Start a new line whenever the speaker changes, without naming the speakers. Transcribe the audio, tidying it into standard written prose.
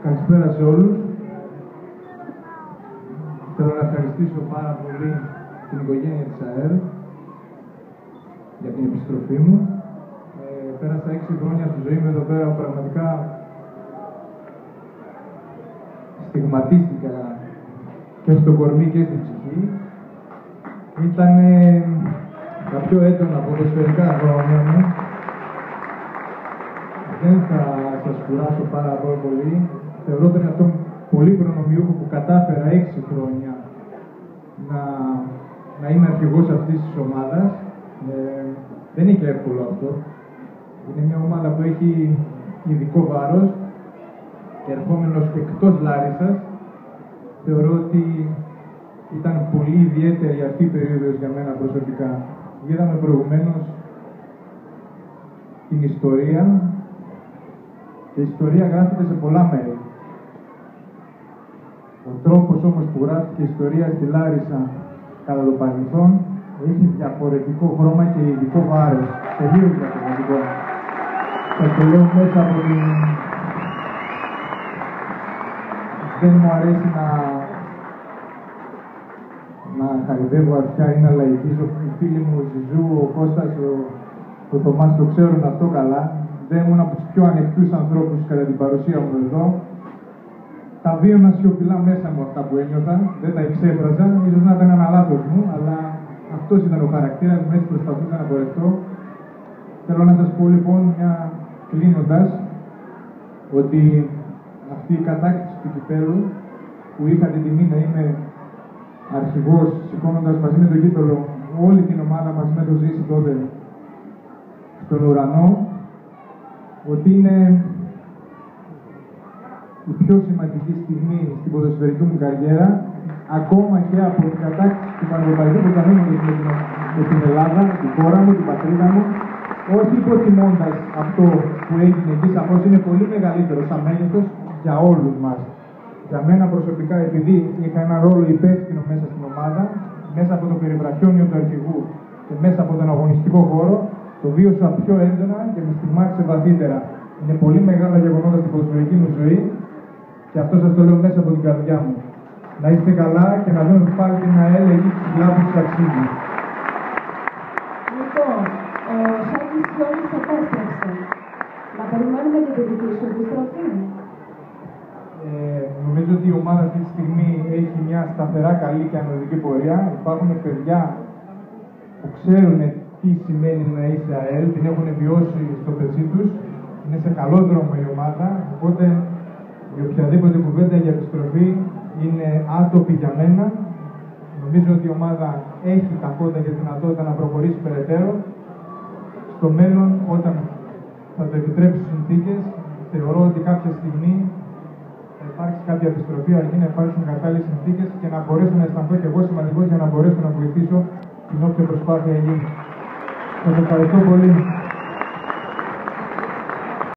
Καλησπέρα σε όλους. Θέλω να ευχαριστήσω πάρα πολύ την οικογένεια της ΑΕΛ για την επιστροφή μου. Πέρασα 6 χρόνια τη ζωή μου εδώ πέρα, πραγματικά στιγματίστηκα και στο κορμί και στην ψυχή. Ήταν τα πιο έντονα ποδοσφαιρικά χρόνια μου. Δεν θα σας κουράσω πάρα πολύ. Θεωρώ τον εαυτό μου πολύ προνομιούχο που κατάφερα 6 χρόνια να είμαι αρχηγός αυτής της ομάδας. Δεν είναι και εύκολο αυτό. Είναι μια ομάδα που έχει ειδικό βάρος και ερχόμενος εκτός Λάρισσας, θεωρώ ότι ήταν πολύ ιδιαίτερη αυτή η περίοδος για μένα προσωπικά. Είδαμε προηγουμένως την ιστορία και η ιστορία γράφεται σε πολλά μέρη. Ο τρόπος όμως που γράφτηκε η ιστορία στη Λάρισα κατά το παρελθόν έχει διαφορετικό χρώμα και ειδικό βάρος. Τελείως διαφορετικό. Θα το λέω μέσα από την... Δεν μου αρέσει να χαϊδεύω αρχιά ή να λαϊκίζω. Οι φίλοι μου, ο Ζιζού, ο Κώστας, ο Θωμάς το ξέρουν αυτό καλά. Δεν ήμουν από τους πιο ανοιχτούς ανθρώπους κατά την παρουσία μου εδώ. Τα βίωνα σιωπηλά μέσα μου αυτά που ένιωθα, δεν τα εξέφραζα, ίσως να ήταν ένα λάθος μου, αλλά αυτός ήταν ο χαρακτήρας μου, έτσι προσπαθούσα να πορευτώ. Θέλω να σας πω λοιπόν, κλείνοντας, ότι αυτή η κατάκτηση του κυπέλλου που είχα την τιμή να είμαι αρχηγός, σηκώνοντας μαζί με τον κύπελλο όλη την ομάδα μαζί με τον Ζήση τότε στον ουρανό, ότι είναι η πιο σημαντική στιγμή στην ποδοσφαιρική μου καριέρα, ακόμα και από την κατάκτηση του Πανευρωπαϊκού Πρωταθλήματος με την Ελλάδα, τη χώρα μου, την πατρίδα μου, όχι υποτιμώντας αυτό που έγινε εκεί, σαφώς είναι πολύ μεγαλύτερο σαν μέγεθος για όλους μας. Για μένα προσωπικά, επειδή είχα ένα ρόλο υπεύθυνο μέσα στην ομάδα, μέσα από το περιβραχιόνιο του αρχηγού και μέσα από τον αγωνιστικό χώρο, το βίωσα πιο έντονα και με στιγμάτισε βαθύτερα. Είναι πολύ μεγάλα γεγονότα στην ποδοσφαιρική μου ζωή και αυτό σας το λέω μέσα από την καρδιά μου. Να είστε καλά και να δούμε πάλι την ΑΕΛ εκεί ψηλά που της αξίζει.
Λοιπόν, ο Σάκης Γιώργης επέστρεψε. Να περιμένουμε και τη δική σου επιστροφή.
Νομίζω ότι η ομάδα αυτή τη στιγμή έχει μια σταθερά καλή και ανωδική πορεία. Υπάρχουν παιδιά που ξέρουν τι σημαίνει να είσαι ΑΕΛ, την έχουν βιώσει στο πετσί τους. Είναι σε καλό δρόμο η ομάδα, οπότε η οποιαδήποτε κουβέντα για επιστροφή είναι άτοπη για μένα. Νομίζω ότι η ομάδα έχει τα φώτα και τη δυνατότητα να προχωρήσει περαιτέρω. Στο μέλλον, όταν θα το επιτρέψουν οι συνθήκες, θεωρώ ότι κάποια στιγμή θα υπάρξει κάποια επιστροφή, αρκεί να υπάρξουν κατάλληλες συνθήκες και να μπορέσω να αισθανθώ και εγώ σημαντικός για να μπορέσω να βοηθήσω την όποια προσπάθεια γίνει. Σας ευχαριστώ πολύ.